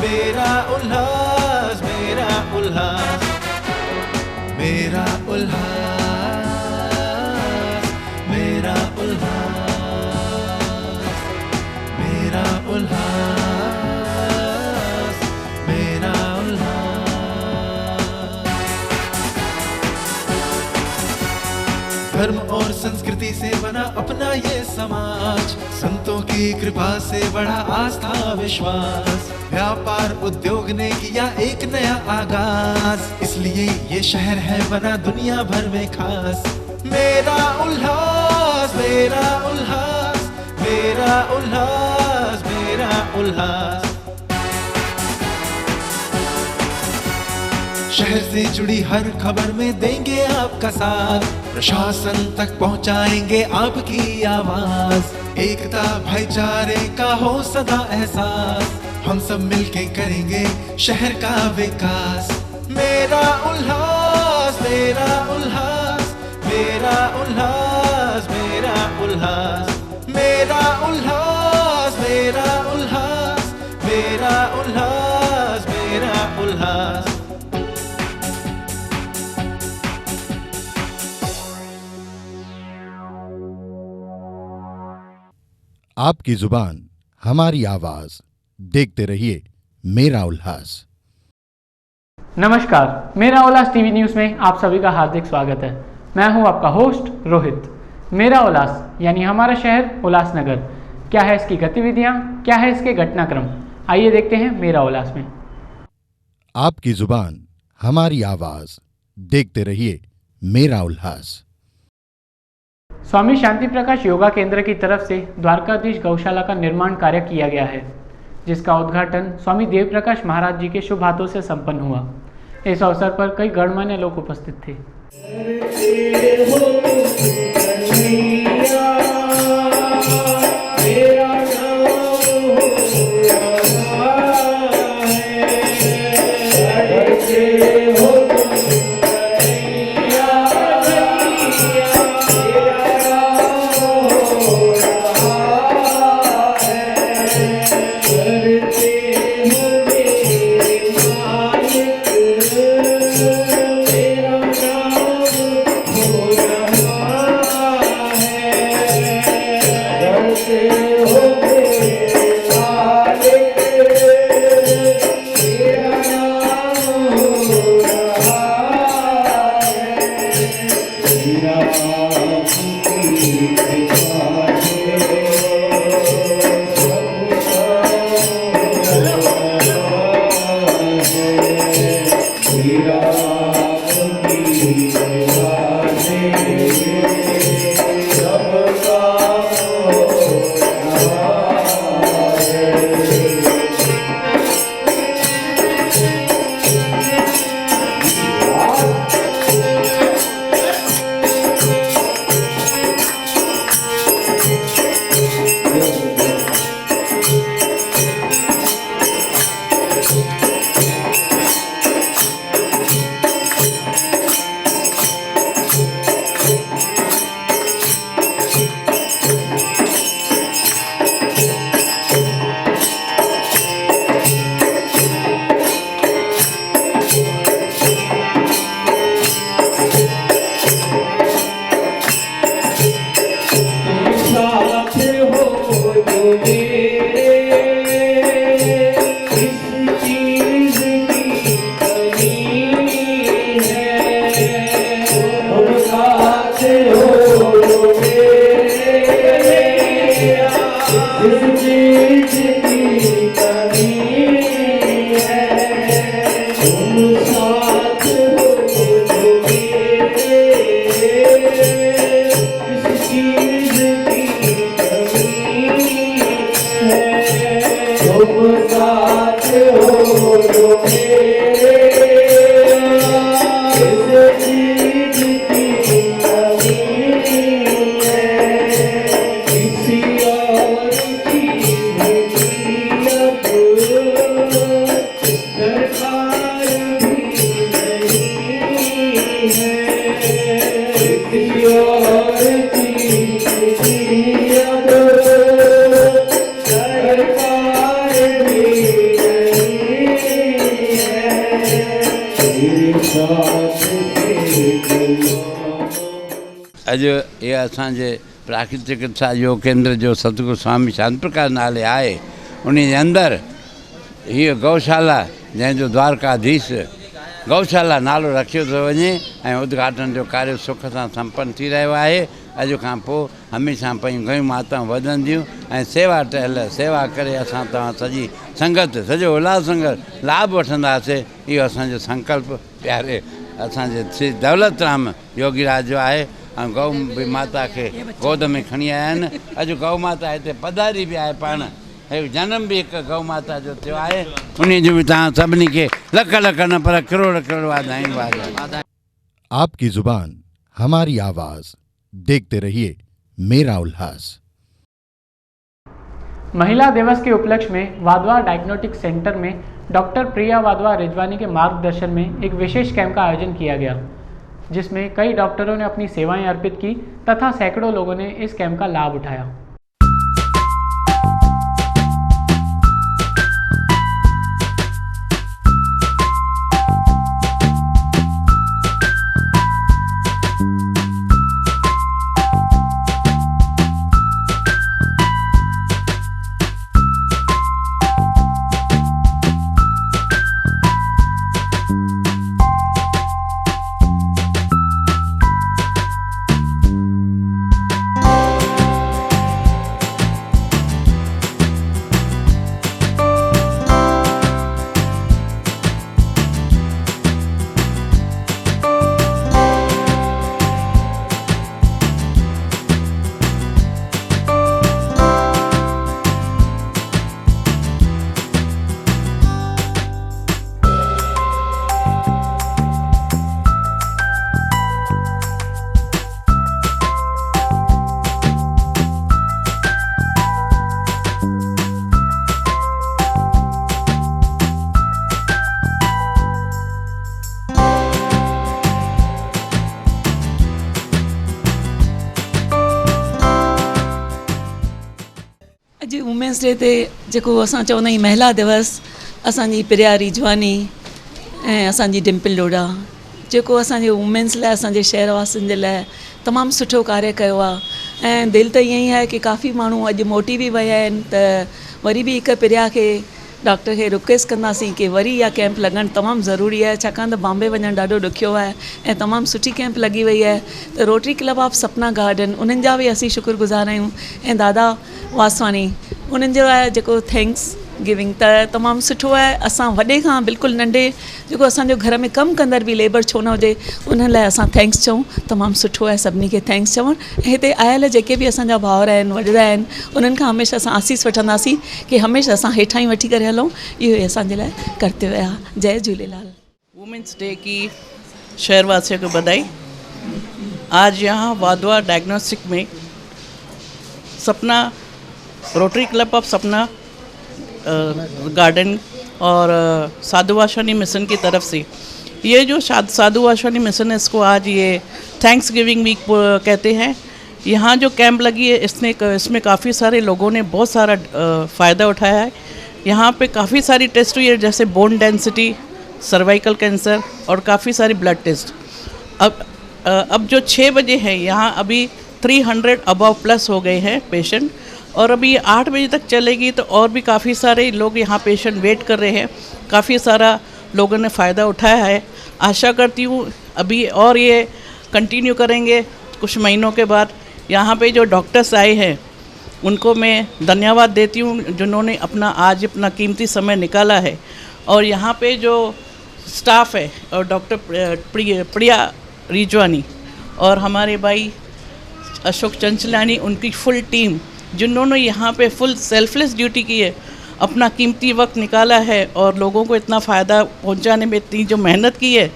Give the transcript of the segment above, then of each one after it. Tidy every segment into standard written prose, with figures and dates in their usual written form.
मेरा उल्लास, मेरा उल्लास, मेरा उल्लास, मेरा उल्लास, मेरा उल्लास, मेरा उल्लास। धर्म और संस्कृति से बना अपना ये समाज, संतों की कृपा से बढ़ा आस्था विश्वास। व्यापार उद्योग ने किया एक नया आगाज, इसलिए ये शहर है बना दुनिया भर में खास। मेरा उल्लास, मेरा उल्लास, मेरा उल्लास, मेरा उल्लास। शहर से जुड़ी हर खबर में देंगे आपका साथ, प्रशासन तक पहुंचाएंगे आपकी आवाज। एकता भाईचारे का हो सदा एहसास, हम सब मिलके करेंगे शहर का विकास। मेरा उल्लास, मेरा उल्लास, मेरा उल्लास, मेरा उल्लास, मेरा उल्लास, मेरा उल्लास, मेरा उल्लास, मेरा उल्लास। आपकी जुबान हमारी आवाज, देखते रहिए मेरा उल्लास। नमस्कार, मेरा उल्लास टीवी न्यूज़ में आप सभी का हार्दिक स्वागत है। मैं हूं आपका होस्ट रोहित। मेरा उल्लास यानी हमारा शहर उल्लासनगर, क्या है इसकी गतिविधियां, क्या है इसके घटनाक्रम, आइए देखते हैं मेरा उल्लास में। आपकी जुबान हमारी आवाज, देखते रहिए मेरा उल्लास। स्वामी शांति प्रकाश योगा केंद्र की तरफ से द्वारकाधीश गौशाला का निर्माण कार्य किया गया है, जिसका उद्घाटन स्वामी देव प्रकाश महाराज जी के शुभ हाथों से संपन्न हुआ। इस अवसर पर कई गणमान्य लोग उपस्थित थे। अॼु ये असांजे प्राकृतिक चिकित्सा योग केंद्र जो सतगुरु स्वामी शांति प्रकाश नाले आहे। उन जे अंदरि हीअ गौशाला जंहिंजो द्वारकाधीश गौशाला नालो रखियो थो वञे ऐं उद्घाटन जो कार्य सुख सां संपन्न थी रहियो आहे। अॼु खां पोइ हमेशह पंहिंजूं गयूं माताऊं वधंदियूं ऐं सेवा टहल सेवा करे असां तव्हां सॼी संगत सॼो उल्हासनगर लाभ वठंदासीं। इहो असांजो संकल्प प्यारे असांजे श्री दौलत राम योगीराज जो आहे। ऐं गौ माता खे गोद में खणी आया आहिनि। अॼु गौ माता हिते पधारी बि आहे। पाण जन्म भी एक गौ माता जो थियो आहे। उन जो भी तव्हां सभिनी खे लख लख न पर करोड़ करोड़ वाधायूं। आपकी जुबान हमारी आवाज, देखते रहिए मेरा उल्लास। महिला दिवस के उपलक्ष्य में वाधवा डायग्नोस्टिक सेंटर में डॉक्टर प्रिया वाधवा रिजवानी के मार्गदर्शन में एक विशेष कैंप का आयोजन किया गया, जिसमें कई डॉक्टरों ने अपनी सेवाएं अर्पित की तथा सैकड़ों लोगों ने इस कैंप का लाभ उठाया। अॼु वुमेंस डे ते जेको असां चवंदा आहियूं महिला दिवस, असांजी प्रिया रिजवानी ऐं असांजी डिम्पल लोढ़ा जेको असांजे वुमेंस लाइ असांजे शहर वासियुनि जे लाइ तमामु सुठो कार्य कयो आहे। ऐं दिलि त ईअं ई आहे की काफ़ी माण्हू अॼु मोटी बि विया आहिनि, त वरी बि हिकु प्रिया खे डॉक्टर खे रिक्वेस्ट कंदासीं कि वरी इहा कैंप लॻणु तमामु ज़रूरी आहे, छाकाणि त बॉम्बे वञणु ॾाढो ॾुखियो आहे ऐं तमामु सुठी कैंप लॻी वई आहे। त रोटरी क्लब ऑफ सपना गार्डन उन्हनि जा बि असीं शुक्रगुज़ार आहियूं ऐं दादा वासवानी उन्हनि जो आहे जेको थैंक्स गिविंग त तमामु सुठो आहे। असां वॾे खां बिल्कुलु नंढे जेको असांजो घर में कमु कंदड़ बि लेबर छो न हुजे, उन लाइ असां थैंक्स चऊं। तमामु सुठो आहे सभिनी खे थैंक्स चवणु। ऐं हिते आयल जेके बि असांजा भाउर आहिनि वॾड़ा आहिनि, उन्हनि खां हमेशह असां आसीस वठंदासीं कि हमेशह असां हेठां ई वठी करे हलूं। इहो ई असांजे लाइ कर्तव्य आहे। जय झूलेलाल। वुमेंस डे की शहरवासियों को बधाई। आज यहाँ वाधवा डायग्नोस्टिक में सपना रोटरी क्लब ऑफ सपना गार्डन और साधु वासवानी मिशन की तरफ से ये जो साधु वासवानी मिशन है, इसको आज ये थैंक्स गिविंग वीक कहते हैं। यहाँ जो कैंप लगी है इसमें काफ़ी सारे लोगों ने बहुत सारा फ़ायदा उठाया है। यहाँ पे काफ़ी सारी टेस्ट हुई है, जैसे बोन डेंसिटी, सर्वाइकल कैंसर और काफ़ी सारी ब्लड टेस्ट। अब जो 6 बजे है यहाँ अभी 300 अबव प्लस हो गए हैं पेशेंट, और अभी 8 बजे तक चलेगी तो और भी काफ़ी सारे लोग यहाँ पेशेंट वेट कर रहे हैं। काफ़ी सारा लोगों ने फ़ायदा उठाया है। आशा करती हूँ अभी और ये कंटिन्यू करेंगे कुछ महीनों के बाद। यहाँ पे जो डॉक्टर्स आए हैं उनको मैं धन्यवाद देती हूँ, जिन्होंने आज अपना कीमती समय निकाला है। और यहाँ पे जो स्टाफ है और डॉक्टर प्रिया रिजवानी और हमारे भाई अशोक चंचलानी, उनकी फुल टीम जिन्होंने यहाँ पे फुल सेल्फलेस ड्यूटी की है, अपना कीमती वक्त निकाला है और लोगों को इतना फ़ायदा पहुँचाने में इतनी जो मेहनत की है,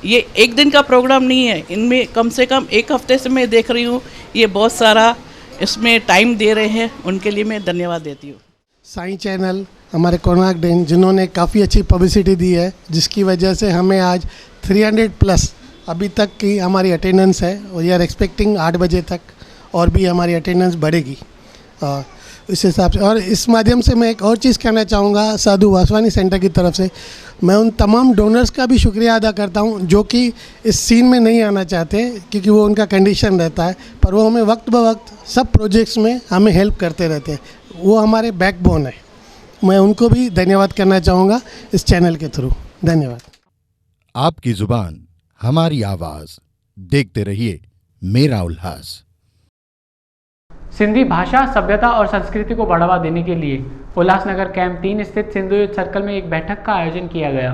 ये एक दिन का प्रोग्राम नहीं है। इनमें कम से कम 1 हफ्ते से मैं देख रही हूँ ये बहुत सारा इसमें टाइम दे रहे हैं, उनके लिए मैं धन्यवाद देती हूँ। साई चैनल, हमारे कोणार्क डेन जिन्होंने काफ़ी अच्छी पब्लिसिटी दी है, जिसकी वजह से हमें आज 300 प्लस अभी तक की हमारी अटेंडेंस है और वी आर एक्सपेक्टिंग 8 बजे तक और भी हमारी अटेंडेंस बढ़ेगी। इस हिसाब से। और इस माध्यम से मैं एक और चीज़ कहना चाहूँगा साधु वासवानी सेंटर की तरफ से, मैं उन तमाम डोनर्स का भी शुक्रिया अदा करता हूँ जो कि इस सीन में नहीं आना चाहते क्योंकि वो उनका कंडीशन रहता है, पर वो हमें वक्त ब वक्त सब प्रोजेक्ट्स में हमें हेल्प करते रहते हैं, वो हमारे बैकबोन है। मैं उनको भी धन्यवाद करना चाहूँगा इस चैनल के थ्रू। धन्यवाद। आपकी जुबान हमारी आवाज़, देखते रहिए मेरा उल्लास। सिंधी भाषा, सभ्यता और संस्कृति को बढ़ावा देने के लिए उल्लासनगर कैंप 3 स्थित सिंधु युद्ध सर्कल में एक बैठक का आयोजन किया गया,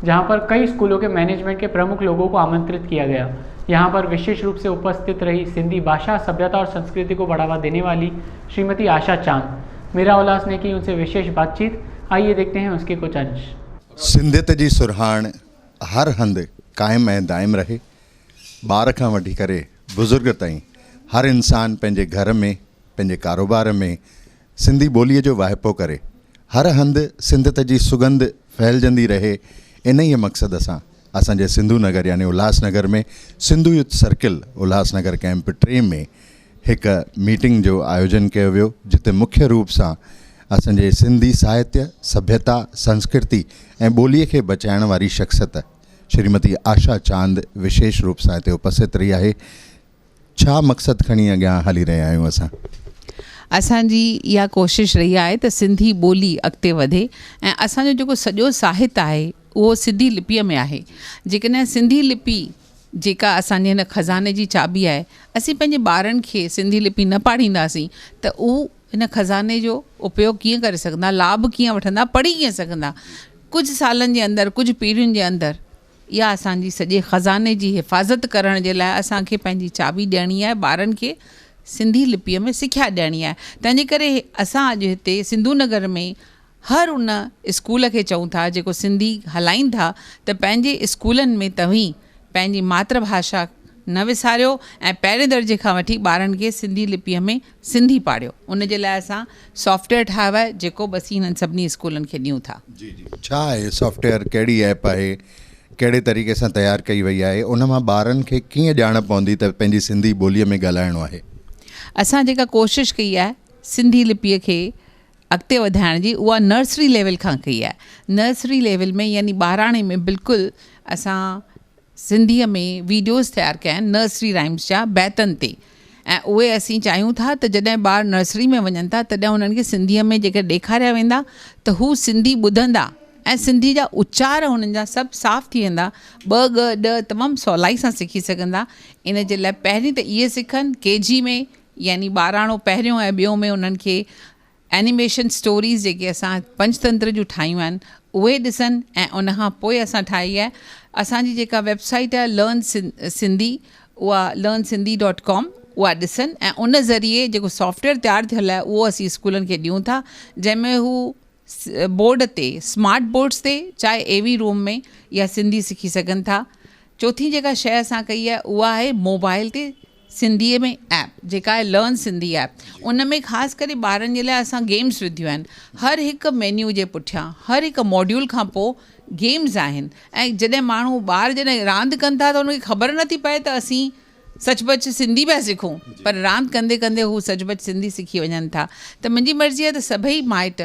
जहां पर कई स्कूलों के मैनेजमेंट के प्रमुख लोगों को आमंत्रित किया गया। यहां पर विशेष रूप से उपस्थित रही सिंधी भाषा, सभ्यता और संस्कृति को बढ़ावा देने वाली श्रीमती आशा चांद। मेरा उल्लास ने की उनसे विशेष बातचीत, आइए देखते हैं उसके कुछ अंश। सिंधियत जी सुरहाण हर हंधि कायम ऐं दायम रहे। ॿार खां वठी करे बुज़ुर्ग ताईं हर इंसान पंहिंजे घर में, पंहिंजे कारोबार में सिंधी ॿोलीअ जो वाहिपो करे, हर हंधि सिंधियत जी सुगंध फैलजंदी रहे। इन ई मक़सद सां असांजे सिंधु नगर यानी उल्हासनगर में सिंधु युद्ध सर्किल उल्हासनगर कैंप 3 में हिकु मीटिंग जो आयोजन कयो वियो, जिते मुख्य रूप सां असांजे सिंधी साहित्य, सभ्यता, संस्कृति ऐं ॿोलीअ खे बचाइण वारी शख़्सियत श्रीमती आशा चांद विशेष रूप सां हिते उपस्थित रही आहे। छा मक़सदु खणी अॻियां हली रहिया आहियूं असां? असांजी इहा कोशिशि रही आहे त सिंधी ॿोली अॻिते वधे ऐं असांजो जेको सॼो साहित्य आहे उहो सिंधी लिपीअ में आहे। जेकॾहिं सिंधी लिपि जेका असांजे हिन खज़ाने जी चाबी आहे, असीं पंहिंजे ॿारनि खे सिंधी लिपि न पाढ़ींदासीं त उहो हिन खज़ाने जो उपयोग कीअं करे सघंदा, लाभ कीअं वठंदा, पढ़ी कीअं सघंदा। कुझु सालनि जे अंदरि, कुझु पीढ़ियुनि जे अंदरि इहा असांजी सॼे खज़ाने जी हिफ़ाज़त करण जे लाइ असांखे पंहिंजी चाबी ॾियणी आहे, ॿारनि खे सिंधी लिपीअ में सिख्या ॾियणी आहे। तंहिंजे करे असां अॼु हिते सिंधु नगर में हर उन स्कूल खे चऊं था जेको सिंधी हलाइनि था त पंहिंजे स्कूलनि में तव्हीं पंहिंजी मातृभाषा न विसारियो ऐं पहिरें दर्जे खां वठी ॿारनि खे सिंधी लिपीअ में सिंधी पाढ़ियो। उन जे लाइ असां सॉफ्टवेयर ठाहियो आहे जेको बसि हिननि सभिनी स्कूलनि खे ॾियूं था। जी जी, छा आहे सॉफ्टवेयर, कहिड़ी ऐप आहे, कहिड़े तरीक़े सां तयारु कई वई आहे, उन मां ॿारनि खे कीअं ॼाण पवंदी त पंहिंजी सिंधी ॿोलीअ में ॻाल्हाइणो आहे? असां जेका कोशिशि कई आहे सिंधी लिपीअ खे अॻिते वधाइण जी, उहा नर्सरी लेवल खां कई आहे। नर्सरी लेवल में यानी ॿाराणे में बिल्कुलु असां सिंधीअ में वीडियोज़ तयारु कया आहिनि नर्सरी राइम्स जा बैतनि ते, ऐं उहे असीं चाहियूं था त जॾहिं ॿार नर्सरी में वञनि था तॾहिं उन्हनि खे सिंधीअ में जेके ॾेखारिया वेंदा त हू सिंधी ॿुधंदा ऐं सिंधी जा उच्चार हुननि जा सभु साफ़ु थी वेंदा, ॿ ॻ ॾ तमामु सवलाई सां सिखी सघंदा। इन जे लाइ पहिरीं त इहे सिखनि KG में, यानी ॿाराणो पहिरियों ऐं ॿियों में उन्हनि खे एनिमेशन स्टोरीज़ जेके असां पंचतंत्र जूं ठाहियूं आहिनि उहे ॾिसनि, ऐं उनखां पोइ असां ठाही आहे असांजी जेका वेबसाइट आहे लर्न सिंधी, उहा learnsinधी.com, उहा ॾिसनि ऐं उन ज़रिए जेको सॉफ्टवेयर तयारु थियल आहे उहो असीं स्कूलनि खे ॾियूं था, जंहिंमें हू बोर्ड ते, स्मार्ट बोर्ड्स ते, चाहे AV रूम में या सिंधी सिखी सघनि था। चौथी जेका शइ असां कई आहे उहा आहे मोबाइल ते सिंधीअ में ऐप जेका आहे लर्न सिंधी ऐप। उन में ख़ासि करे ॿारनि जे लाइ असां गेम्स विधियूं आहिनि। हर हिकु मेन्यू जे पुठियां, हर हिकु मॉड्यूल खां पोइ गेम्स आहिनि, ऐं जॾहिं माण्हू ॿार जॾहिं रांदि कनि था त उनखे ख़बर नथी पए त असीं सचपच सिंधी पिया सिखूं, पर रांदि कंदे कंदे हू सचपच सिंधी सिखी वञनि था। त मुंहिंजी मर्ज़ी आहे त सभई माइट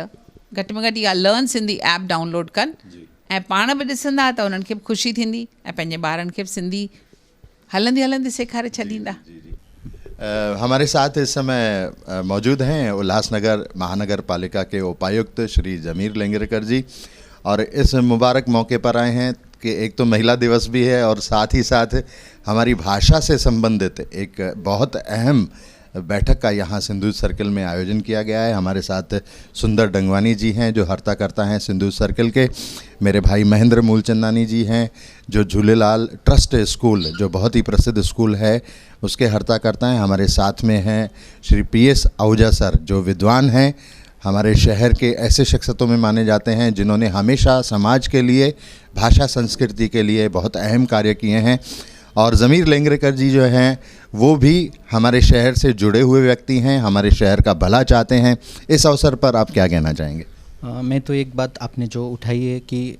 घटि में घटि इहा लर्न सिंधी ऐप डाउनलोड कनि ऐं पाण बि ॾिसंदा त उन्हनि खे बि ख़ुशी थींदी ऐं पंहिंजे ॿारनि खे बि सिंधी हलंदे हलंदे सेखारे छॾींदा। हमारे साथ इस समय मौजूद हैं उल्हासनगर महानगर पालिका के उपायुक्त श्री जमीर लेंगरेकर जी, और इस मुबारक मौके पर आए हैं कि एक तो महिला दिवस भी है और साथ ही साथ हमारी भाषा से संबंधित एक बहुत अहम बैठक का यहाँ सिंधु सर्किल में आयोजन किया गया है। हमारे साथ सुंदर डंगवानी जी हैं जो हर्ता-कर्ता हैं सिंधु सर्किल के, मेरे भाई महेंद्र मूलचंदानी जी हैं जो झूलेलाल ट्रस्ट स्कूल जो बहुत ही प्रसिद्ध स्कूल है उसके हर्ता-कर्ता हैं। हमारे साथ में हैं श्री PS आहूजा सर जो विद्वान हैं, हमारे शहर के ऐसे शख्सियतों में माने जाते हैं जिन्होंने हमेशा समाज के लिए, भाषा संस्कृति के लिए बहुत अहम कार्य किए हैं। और ज़मीर लेंगरेकर जी जो हैं वो भी हमारे शहर से जुड़े हुए व्यक्ति हैं, हमारे शहर का भला चाहते हैं। इस अवसर पर आप क्या कहना चाहेंगे? मैं तो एक बात आपने जो उठाई है कि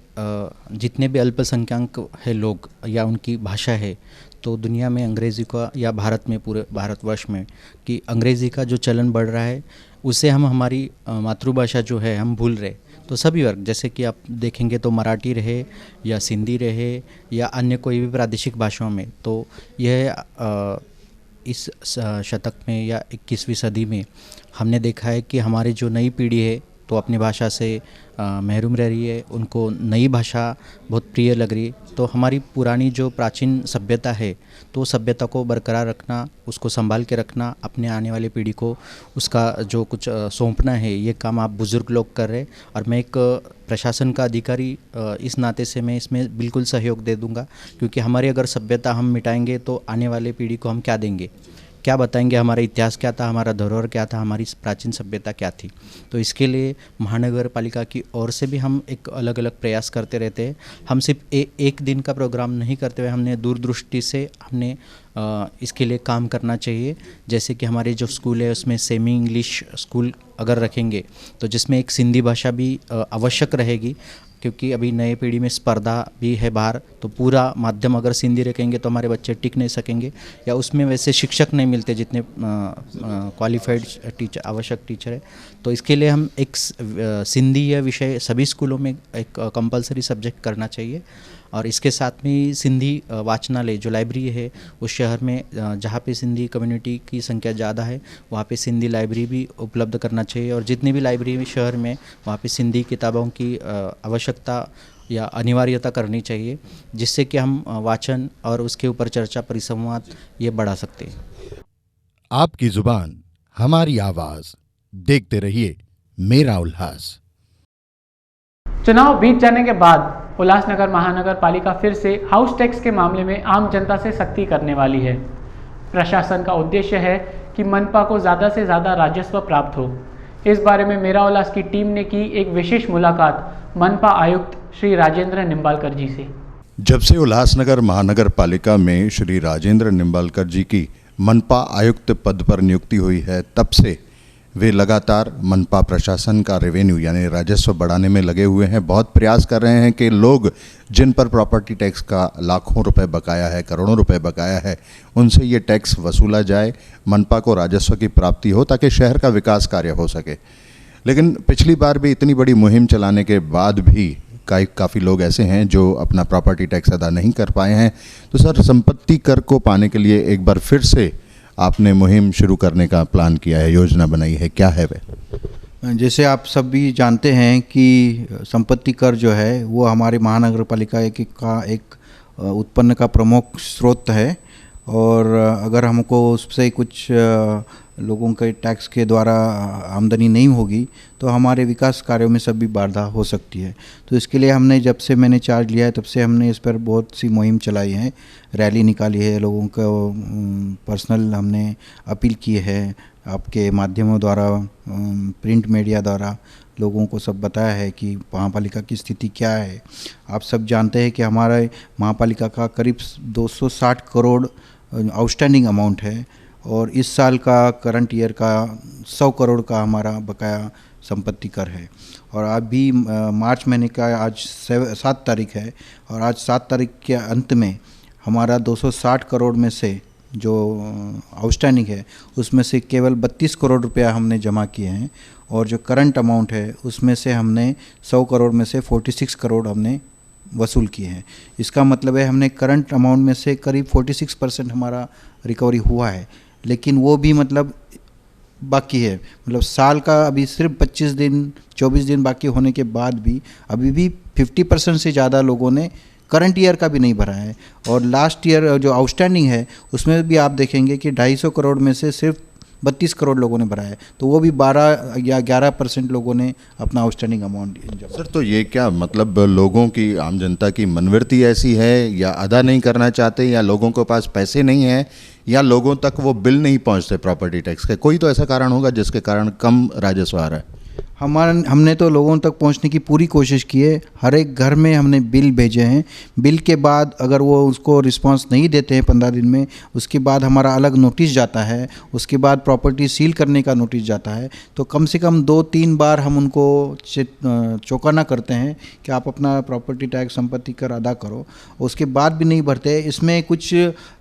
जितने भी अल्पसंख्यक है लोग या उनकी भाषा है, तो दुनिया में अंग्रेज़ी का या भारत में पूरे भारतवर्ष में कि अंग्रेज़ी का जो चलन बढ़ रहा है उससे हम हमारी मातृभाषा जो है हम भूल रहे। तो सभी वर्ग, जैसे कि आप देखेंगे तो मराठी रहे या सिंधी रहे या अन्य कोई भी प्रादेशिक भाषाओं में, तो यह इस शतक में या 21वीं सदी में हमने देखा है कि हमारी जो नई पीढ़ी है तो अपनी भाषा से महरूम रह रही है, उनको नई भाषा बहुत प्रिय लग रही है। तो हमारी पुरानी जो प्राचीन सभ्यता है तो सभ्यता को बरकरार रखना, उसको संभाल के रखना, अपने आने वाली पीढ़ी को उसका जो कुछ सौंपना है, ये काम आप बुज़ुर्ग लोग कर रहे हैं। और मैं एक प्रशासन का अधिकारी इस नाते से मैं इसमें बिल्कुल सहयोग दे दूंगा, क्योंकि हमारी अगर सभ्यता हम मिटाएंगे तो आने वाले पीढ़ी को हम क्या देंगे, क्या बताएंगे, हमारा इतिहास क्या था, हमारा धरोहर क्या था, हमारी प्राचीन सभ्यता क्या थी। तो इसके लिए महानगर पालिका की ओर से भी हम एक अलग अलग प्रयास करते रहते हैं। हम सिर्फ एक दिन का प्रोग्राम नहीं करते हुए हमने दूरदृष्टि से हमने इसके लिए काम करना चाहिए। जैसे कि हमारे जो स्कूल है उसमें सेमी इंग्लिश स्कूल अगर रखेंगे तो जिसमें एक सिंधी भाषा भी आवश्यक रहेगी, क्योंकि अभी नए पीढ़ी में स्पर्धा भी है बाहर, तो पूरा माध्यम अगर सिंधी रखेंगे तो हमारे बच्चे टिक नहीं सकेंगे, या उसमें वैसे शिक्षक नहीं मिलते जितने क्वालिफाइड टीचर आवश्यक टीचर है। तो इसके लिए हम एक सिंधी यह विषय सभी स्कूलों में एक कंपलसरी सब्जेक्ट करना चाहिए। और इसके साथ में सिंधी वाचनालय जो लाइब्रेरी है उस शहर में जहाँ पे सिंधी कम्युनिटी की संख्या ज़्यादा है वहाँ पे सिंधी लाइब्रेरी भी उपलब्ध करना चाहिए, और जितनी भी लाइब्रेरी शहर में वहाँ पे सिंधी किताबों की आवश्यकता या अनिवार्यता करनी चाहिए, जिससे कि हम वाचन और उसके ऊपर चर्चा परिसंवाद ये बढ़ा सकते हैं। आपकी जुबान हमारी आवाज़, देखते रहिए मेरा उल्लास। चुनाव बीत जाने के बाद उल्लासनगर महानगर पालिका फिर से हाउस टैक्स के मामले में आम जनता से सख्ती करने वाली है। प्रशासन का उद्देश्य है कि मनपा को ज़्यादा से ज़्यादा राजस्व प्राप्त हो। इस बारे में मेरा उल्लास की टीम ने की एक विशेष मुलाकात मनपा आयुक्त श्री राजेंद्र निम्बालकर जी से। जब से उल्लासनगर महानगर पालिका में श्री राजेंद्र निम्बालकर जी की मनपा आयुक्त पद पर नियुक्ति हुई है, तब से वे लगातार मनपा प्रशासन का रेवेन्यू यानी राजस्व बढ़ाने में लगे हुए हैं। बहुत प्रयास कर रहे हैं कि लोग जिन पर प्रॉपर्टी टैक्स का लाखों रुपए बकाया है, करोड़ों रुपए बकाया है, उनसे ये टैक्स वसूला जाए, मनपा को राजस्व की प्राप्ति हो ताकि शहर का विकास कार्य हो सके। लेकिन पिछली बार भी इतनी बड़ी मुहिम चलाने के बाद भी काफ़ी लोग ऐसे हैं जो अपना प्रॉपर्टी टैक्स अदा नहीं कर पाए हैं। तो सर, संपत्ति कर को पाने के लिए एक बार फिर से आपने मुहिम शुरू करने का प्लान किया है, योजना बनाई है, क्या है वह? जैसे आप सब भी जानते हैं कि संपत्ति कर जो है वो हमारे महानगर पालिका का एक उत्पन्न का प्रमुख स्रोत है, और अगर हमको उससे कुछ लोगों के टैक्स के द्वारा आमदनी नहीं होगी तो हमारे विकास कार्यों में सब भी बाधा हो सकती है। तो इसके लिए हमने, जब से मैंने चार्ज लिया है तब से हमने इस पर बहुत सी मुहिम चलाई है, रैली निकाली है, लोगों को पर्सनल हमने अपील की है, आपके माध्यमों द्वारा, प्रिंट मीडिया द्वारा लोगों को सब बताया है कि महापालिका की स्थिति क्या है। आप सब जानते हैं कि हमारे महापालिका का करीब 260 करोड़ आउटस्टैंडिंग अमाउंट है, और इस साल का करंट ईयर का 100 करोड़ का हमारा बकाया संपत्ति कर है। और अभी मार्च महीने का आज 7 तारीख है, और आज 7 तारीख के अंत में हमारा 260 करोड़ में से जो आउटस्टैंडिंग है उसमें से केवल 32 करोड़ रुपया हमने जमा किए हैं, और जो करंट अमाउंट है उसमें से हमने 100 करोड़ में से 46 करोड़ हमने वसूल किए हैं। इसका मतलब है हमने करंट अमाउंट में से करीब 46% हमारा रिकवरी हुआ है, लेकिन वो भी मतलब बाकी है। मतलब साल का अभी सिर्फ 24 दिन बाकी होने के बाद भी अभी भी 50% से ज़्यादा लोगों ने करंट ईयर का भी नहीं भरा है। और लास्ट ईयर जो आउटस्टैंडिंग है उसमें भी आप देखेंगे कि 250 करोड़ में से सिर्फ 32 करोड़ लोगों ने भरा है, तो वो भी 12 या 11% लोगों ने अपना आउटस्टैंडिंग अमाउंट। सर, तो ये क्या मतलब लोगों की, आम जनता की मनोवृत्ति ऐसी है, या अदा नहीं करना चाहते, या लोगों के पास पैसे नहीं हैं, या लोगों तक वो बिल नहीं पहुंचते प्रॉपर्टी टैक्स के? कोई तो ऐसा कारण होगा जिसके कारण कम राजस्व आ रहा है। हमने तो लोगों तक पहुंचने की पूरी कोशिश की है। हर एक घर में हमने बिल भेजे हैं। बिल के बाद अगर वो उसको रिस्पांस नहीं देते हैं 15 दिन में, उसके बाद हमारा अलग नोटिस जाता है, उसके बाद प्रॉपर्टी सील करने का नोटिस जाता है। तो कम से कम 2-3 बार हम उनको चौकन्ना करते हैं कि आप अपना प्रॉपर्टी टैक्स, संपत्ति कर अदा करो। उसके बाद भी नहीं भरते। इसमें कुछ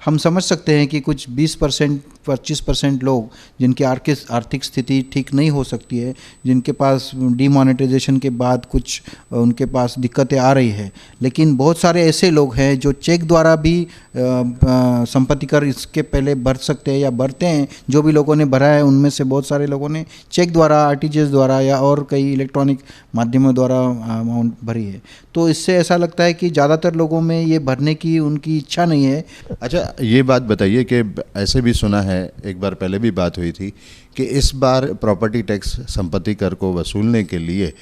हम समझ सकते हैं कि कुछ 20% 25% लोग जिनकी आर्थिक स्थिति ठीक नहीं हो सकती है, जिनके पास डीमोनेटाइजेशन के बाद कुछ उनके पास दिक्कतें आ रही है, लेकिन बहुत सारे ऐसे लोग हैं जो चेक द्वारा भी संपत्ति कर इसके पहले भर सकते हैं या भरते हैं। जो भी लोगों ने भरा है उनमें से बहुत सारे लोगों ने चेक द्वारा, आरटीजीएस द्वारा या और कई इलेक्ट्रॉनिक माध्यमों द्वारा अमाउंट भरी है। तो इससे ऐसा लगता है कि ज़्यादातर लोगों में ये भरने की उनकी इच्छा नहीं है। अच्छा, ये बात बताइए कि ऐसे भी सुना है, एक बार पहले भी बात हुई थी कि इस बार प्रॉपर्टी टैक्स, संपत्ति कर को वसूलने के लिए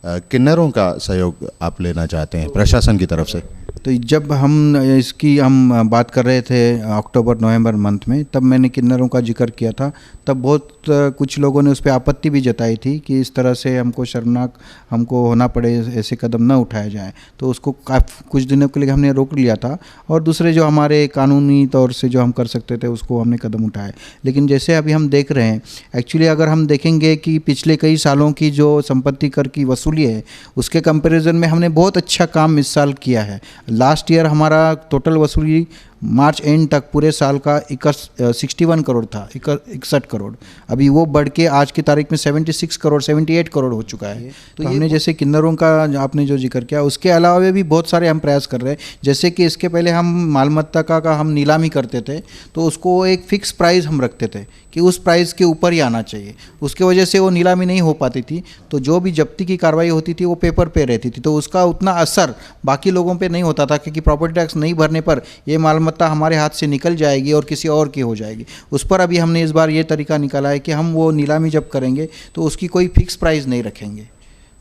किन्नरों का सहयोग आप लेना चाहते हैं प्रशासन की तरफ से। तो जब हम बात कर रहे थे अक्टूबर-नवंबर मंथ में, तब मैंने किन्नरों का जिक्र किया था। तब बहुत कुछ लोगों ने उस पर आपत्ति भी जताई थी कि इस तरह से हमको शर्मनाक हमको होना पड़े, ऐसे कदम न उठाया जाए। तो उसको कुछ दिनों के लिए हमने रोक लिया था और दूसरे जो हमारे कानूनी तौर से जो हम कर सकते थे उसको हमने कदम उठाए। लेकिन जैसे अभी हम देख रहे हैं, एक्चुअली अगर हम देखेंगे कि पिछले कई सालों की जो संपत्ति कर की वसूली है, उसके कंपैरिजन में हमने बहुत अच्छा काम इस साल किया है। लास्ट ईयर हमारा टोटल वसूली मार्च एंड तक पूरे साल का 61 करोड़ था, 61 करोड़। अभी वो बढ़ के आज की तारीख में 76 करोड़, 78 करोड़ हो चुका है। तो हमने जैसे किन्नरों का आपने जो जिक्र किया, उसके अलावा भी बहुत सारे हम प्रयास कर रहे हैं। जैसे कि इसके पहले हम मालमत्ता का हम नीलामी करते थे, तो उसको एक फिक्स प्राइस हम रखते थे कि उस प्राइस के ऊपर ही आना चाहिए। उसके वजह से वो नीलामी नहीं हो पाती थी, तो जो भी जब्ती की कार्रवाई होती थी वो पेपर पे रहती थी। तो उसका उतना असर बाकी लोगों पे नहीं होता था, क्योंकि प्रॉपर्टी टैक्स नहीं भरने पर ये मालमत्ता हमारे हाथ से निकल जाएगी और किसी और की हो जाएगी। उस पर अभी हमने इस बार ये तरीका निकाला है कि हम वो नीलामी जब करेंगे तो उसकी कोई फिक्स प्राइस नहीं रखेंगे।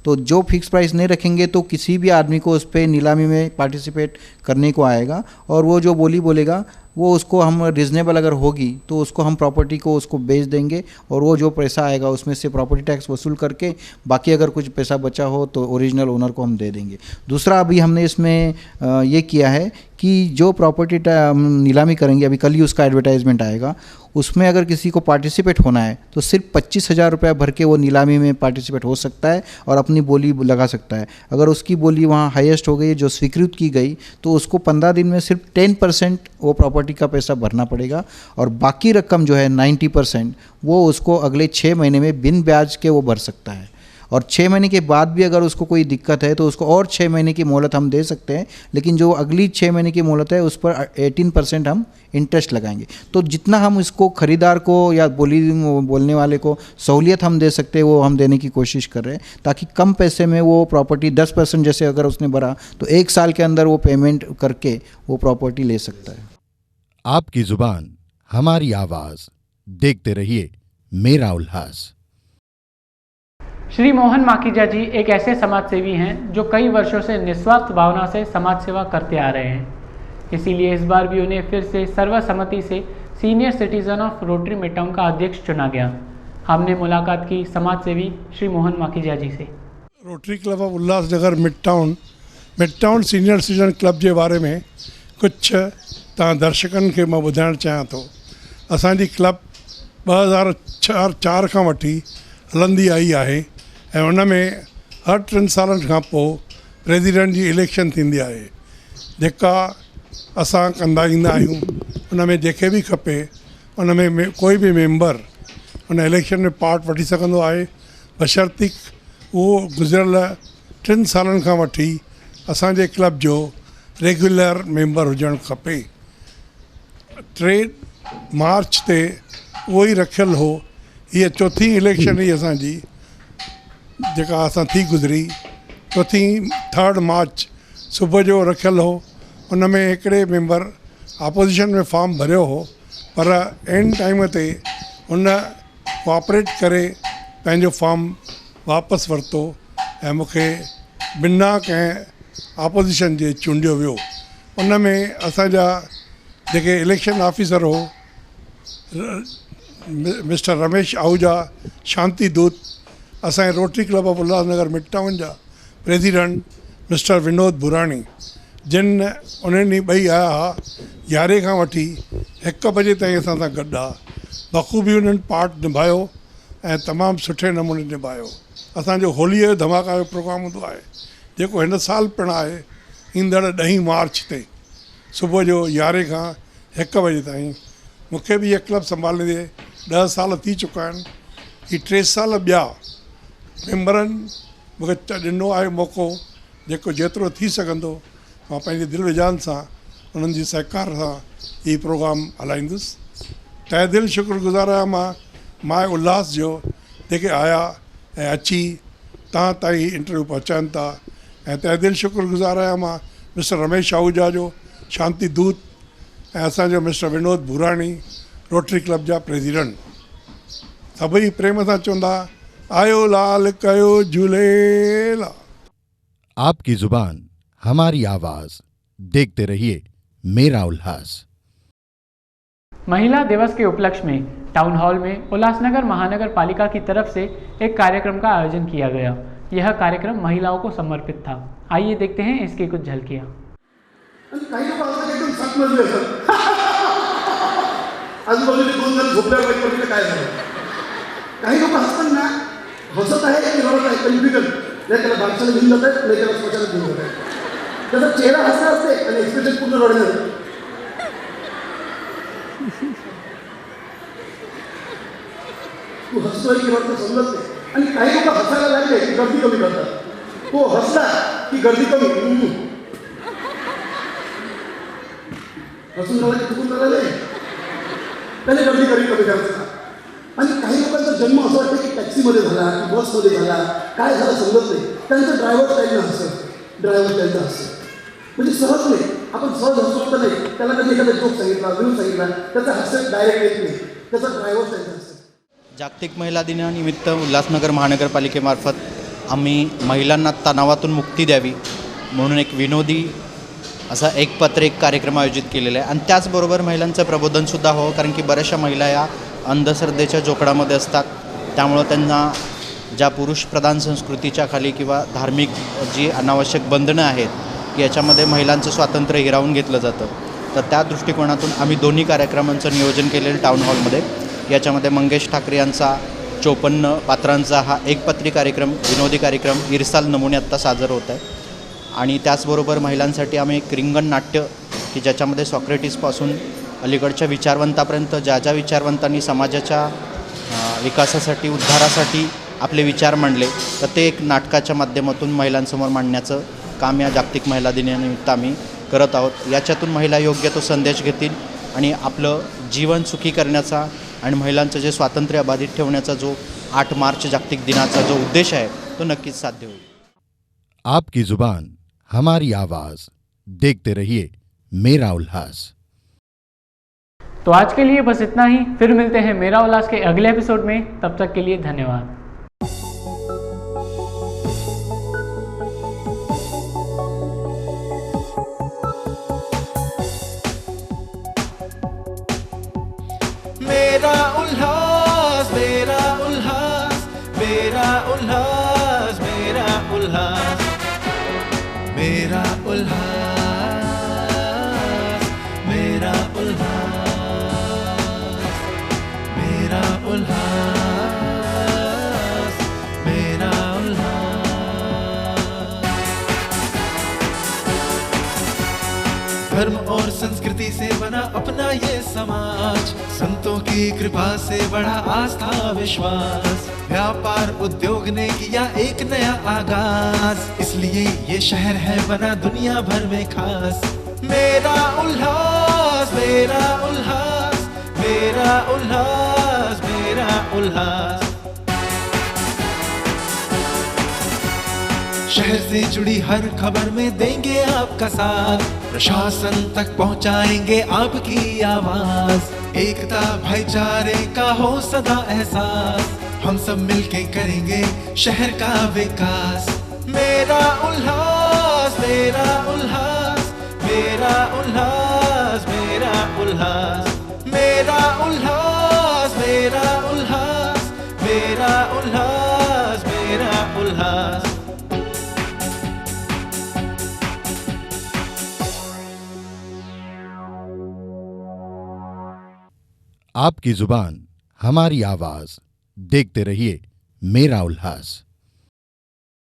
तो जो फिक्स प्राइस नहीं रखेंगे तो किसी भी आदमी को उस पर नीलामी में पार्टिसिपेट करने को आएगा, और वो जो बोली बोलेगा वो उसको हम रिजनेबल अगर होगी तो उसको हम प्रॉपर्टी को उसको बेच देंगे, और वो जो पैसा आएगा उसमें से प्रॉपर्टी टैक्स वसूल करके बाकी अगर कुछ पैसा बचा हो तो ओरिजिनल ओनर को हम दे देंगे। दूसरा, अभी हमने इसमें ये किया है कि जो प्रॉपर्टी नीलामी करेंगे, अभी कल ही उसका एडवर्टाइजमेंट आएगा, उसमें अगर किसी को पार्टिसिपेट होना है तो सिर्फ 25,000 रुपया भर के वो नीलामी में पार्टिसिपेट हो सकता है और अपनी बोली लगा सकता है। अगर उसकी बोली वहाँ हाईएस्ट हो गई, जो स्वीकृत की गई, तो उसको 15 दिन में सिर्फ 10% वो प्रॉपर्टी का पैसा भरना पड़ेगा, और बाकी रकम जो है 90% वो उसको अगले 6 महीने में बिन ब्याज के वो भर सकता है। और 6 महीने के बाद भी अगर उसको कोई दिक्कत है तो उसको और 6 महीने की मोहलत हम दे सकते हैं, लेकिन जो अगली 6 महीने की मोहलत है उस पर 18% हम इंटरेस्ट लगाएंगे। तो जितना हम इसको खरीदार को या बोलने वाले को सहूलियत हम दे सकते हैं वो हम देने की कोशिश कर रहे हैं, ताकि कम पैसे में वो प्रॉपर्टी 10% जैसे अगर उसने भरा तो 1 साल के अंदर वो पेमेंट करके वो प्रॉपर्टी ले सकता है। आपकी जुबान हमारी आवाज़, देखते रहिए मेरा उल्लास। श्री मोहन माखीजा जी एक ऐसे समाज सेवी हैं जो कई वर्षों से निस्वार्थ भावना से समाज सेवा करते आ रहे हैं। इसीलिए इस बार भी उन्हें फिर से सर्वसम्मति से senior citizen of rotary mid town का अध्यक्ष चुना गया। हमने मुलाकात की समाज सेवी श्री मोहन माखीजा जी से। Rotary club of Ulhasnagar mid town senior citizen club के बारे में कुछ दर्शकन के मैं ॿुधाइणु चाहियां थो। असांजी क्लब 2004 खां वठी हलंदी आई आहे ऐं उन में हर 3 सालनि खां पोइ प्रेसिडेंट जी इलेक्शन थींदी आहे, जेका असां कंदा ईंदा आहियूं। उन में जेके बि खपे उन में कोई बि मेंबर उन इलेक्शन में पार्ट वठी सघंदो आहे, बशर्ते उहो गुज़िरियल 3 सालनि खां वठी असांजे क्लब जो रेगुलर मेंबर हुजणु खपे। 3 मार्च ते उहो ई रखियलु हो। हीअ 4थी इलेक्शन हुई असांजी जेका असां थी गुज़री। 3 मार्च सुबुह जो रखियलु हो। उन में हिकिड़े मेंबर अपोजिशन में फॉर्म भरियो हो, पर एंड टाइम ते हुन कोऑपरेट करे पंहिंजो फॉर्म वापसि वरितो ऐं मूंखे बिना कंहिं अपोजिशन जे चूंडियो वियो। उन में असांजा जेके इलेक्शन ऑफिसर हो मिस्टर रमेश आहूजा शांति दूत, असांजे rotary club of Ulhasnagar mid town जा प्रेसिडेंट मिस्टर विनोद भुराणी, जिन उन्हनि ॾींहुं ॿई आया हुआ 11 खां वठी 1 बजे ताईं असां सां गॾु आहे। बख़ूबी उन्हनि पार्ट निभायो ऐं तमामु सुठे नमूने निभायो। असांजो होलीअ जो धमाका जो प्रोग्राम हूंदो आहे जेको हिन साल पिणु आहे ईंदड़ 10 मार्च ते सुबुह जो 11 खां 1 बजे ताईं। मूंखे बि इहा क्लब संभालींदे 10 साल थी चुका आहिनि। ही 3 साल ॿिया मेंबरनि मूंखे ॾिनो आहे मौक़ो, जेको जेतिरो थी सघंदो मां पंहिंजी दिलि विजान सां उन्हनि जी सहकार सां हीउ प्रोग्राम हलाईंदुसि। तहे दिलि शुक्रगुज़ार आहियां मां उल्हास जो, जेके आया ऐं अची तव्हां ताईं इंटरव्यू पहुचाइनि था। ऐं तहे दिलि शुक्रगुज़ार आहियां मां मिस्टर रमेश आहूजा जो, शांति दूत, ऐं असांजो मिस्टर विनोद भुराणी, रोटरी क्लब जा प्रेसिडेंट। सभई प्रेम सां चवंदा आयो लाल कयो झूलेलाल। आपकी जुबान हमारी आवाज, देखते रहिए मेरा उल्लास। महिला दिवस के उपलक्ष्य में टाउन हॉल में उल्लासनगर महानगर पालिका की तरफ से एक कार्यक्रम का आयोजन किया गया। यह कार्यक्रम महिलाओं को समर्पित था। आइए देखते हैं इसकी कुछ झलकियाँ। आजूबाजूला 2 जण झोपल्यावर वाईट पडलेलं काय झालं? काही लोक हसतात ना, हसत आहे की रडत आहे कन्फ्युजन, नाही त्याला बारशाला घेऊन जात आहे, नाही त्याला स्मशानात घेऊन जात आहे. त्याचा चेहरा हसला असते आणि एक्सप्रेशन पूर्ण रडणार. तू हसतोय की रडतो समजत नाही. आणि काही लोक हसायला लागले की गर्दी कमी करतात. तो हसला की गर्दी कमी. हसून राहिला की चुकून राहिले त्याने गर्दी कमी करायचं. आणि काही लोकांचा जन्म असं वाटतं की टॅक्सीमध्ये झाला की बसमध्ये झाला, काय झालं समजत नाही. त्यांचं ड्रायव्हर स्टाईलनं हसतं, ड्रायव्हर स्टाईलनं हसतं. म्हणजे सहज नाही, आपण सहज हसतो तर नाही. त्याला कधी एखादा जोक सांगितला, व्ह्यू सांगितला, त्याचं हास्य डायरेक्ट येत नाही, त्याचा ड्रायव्हर स्टाईलनं हसतं. जागतिक महिला दिनानिमित्त उल्हासनगर महानगरपालिकेमार्फत आम्ही महिलांना तणावातून मुक्ती द्यावी म्हणून एक विनोदी असा एक पत्र एक कार्यक्रम आयोजित केलेला आहे. आणि त्याचबरोबर महिलांचं प्रबोधनसुद्धा हवं, कारण की बऱ्याचशा महिला या अंधश्रद्धेच्या जोखडामध्ये असतात. त्यामुळं त्यांना ज्या पुरुषप्रधान संस्कृतीच्या खाली किंवा धार्मिक जी अनावश्यक बंधनं आहेत की याच्यामध्ये महिलांचं स्वातंत्र्य हिरावून घेतलं जातं. तर त्या दृष्टिकोनातून आम्ही दोन्ही कार्यक्रमांचं नियोजन केलेलं टाउन हॉलमध्ये. याच्यामध्ये मंगेश ठाकरे यांचा 54 पात्रांचा हा एकपत्री कार्यक्रम, विनोदी कार्यक्रम इरसाल नमुने आत्ता सादर होत आहे. आणि त्याचबरोबर महिलांसाठी आम्ही एक रिंगण नाट्य की ज्याच्यामध्ये सॉक्रेटिसपासून अलीकडच्या विचारवंतापर्यंत ज्या ज्या विचारवंतांनी समाजाच्या विकासासाठी, उद्धारासाठी आपले विचार मांडले, तर ते एक नाटकाच्या माध्यमातून महिलांसमोर मांडण्याचं काम या जागतिक महिला दिनानिमित्त आम्ही करत आहोत. याच्यातून महिला योग्य तो संदेश घेतील आणि आपलं जीवन सुखी करण्याचा आणि महिलांचं जे स्वातंत्र्य अबाधित ठेवण्याचा जो 8 मार्च जागतिक दिनाचा जो उद्देश आहे तो नक्कीच साध्य होईल. आपकी जुबान हमारी आवाज, देखते रहिए मेरा उल्लास। तो आज के लिए बस इतना ही। फिर मिलते हैं मेरा उल्लास के अगले एपिसोड में। तब तक के लिए धन्यवाद। मेरा उल्लास, मेरा उल्लास, मेरा उल्लास, मेरा उल्लास, मेरा उल्लास, मेरा उल्लास, मेरा उल्लास, मेरा उल्लास। धर्म और संस्कृति से बना अपना ये समाज, संतों की कृपा से बढ़ा आस्था विश्वास, व्यापार उद्योग ने किया एक नया आगाज, इसलिए ये शहर है बना दुनिया भर में खास। मेरा उल्लास, मेरा उल्लास, मेरा उल्लास, मेरा उल्लास। शहर से जुड़ी हर खबर में देंगे आपका साथ, प्रशासन तक पहुंचाएंगे आपकी आवाज। एकता भाईचारे का हो सदा एहसास, हम सब मिलके करेंगे शहर का विकास। मेरा उल्लास, मेरा उल्लास, मेरा उल्लास, मेरा उल्लास, मेरा उल्लास, मेरा उल्लास, मेरा उल्लास। आपकी जुबान, हमारी आवाज। देखते रहिए मेरा उल्लास।